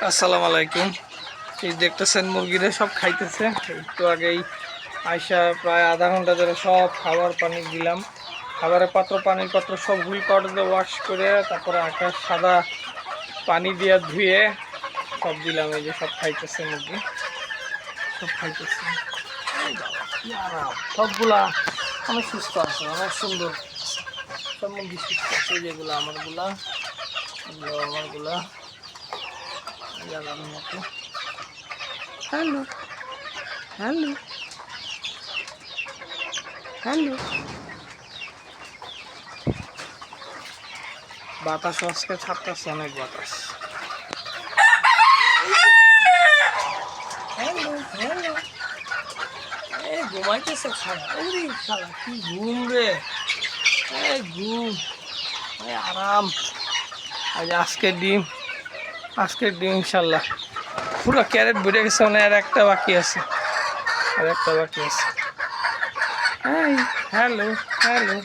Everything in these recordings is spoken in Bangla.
আসসালামু আলাইকুম। এই দেখতেছেন মুরগিরা সব খাইতেছে। একটু আগেই আইসা প্রায় আধা ঘন্টা ধরে সব খাবার পানি দিলাম। খাবারের পাত্র পানির পাত্র সব হুইল পাউডার দিয়ে ওয়াশ করে তারপরে আকাশ সাদা পানি দিয়ে ধুয়ে সব দিলাম। এই যে সব খাইতেছে মুরগি, সব খাইতেছে। কি আরাম, সবগুলা অনেক সুস্থ আছে, অনেক সুন্দর। সব মুরগি সুস্থ আছে, যেগুলো আমারগুলা, এগুলো আমারগুলা। Hello hello hello. বাতাস আজকে ছাড়তেছে, অনেক বাতাস। Hello hello. এই ঘুমাইতেছে খালা, ওরে খালা কি ঘুম রে, এই ঘুম, এই আরাম। আজকের ডিম ইনশাল্লাহ পুরো ক্যারেট ভরে গেছে, মানে আর একটা বাকি আছে, আর একটা বাকি আছে। এই হ্যালো হ্যালো।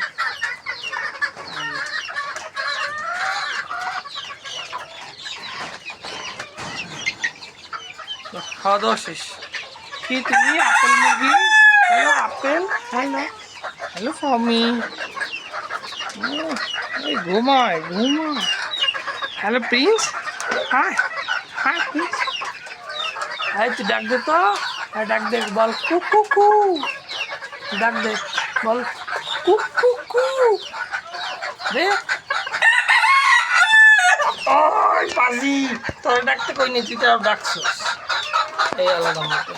খাওয়া দাওয়া শেষ। কি তুমি আপেল মুরগি? হ্যালো আপেল, হ্যালো হ্যালো ফমি। এই ঘুমায় ঘুমা। Hello Prince, hi hi Prince. এই তুই ডাক দে তো, ডাক দে, বল কুকু কু, ডাক দে, বল কুকু কু রে। ওই পাজি, তোর ডাকতে কই নি, তুই তো ডাকছিস। এই আলাদা মতো।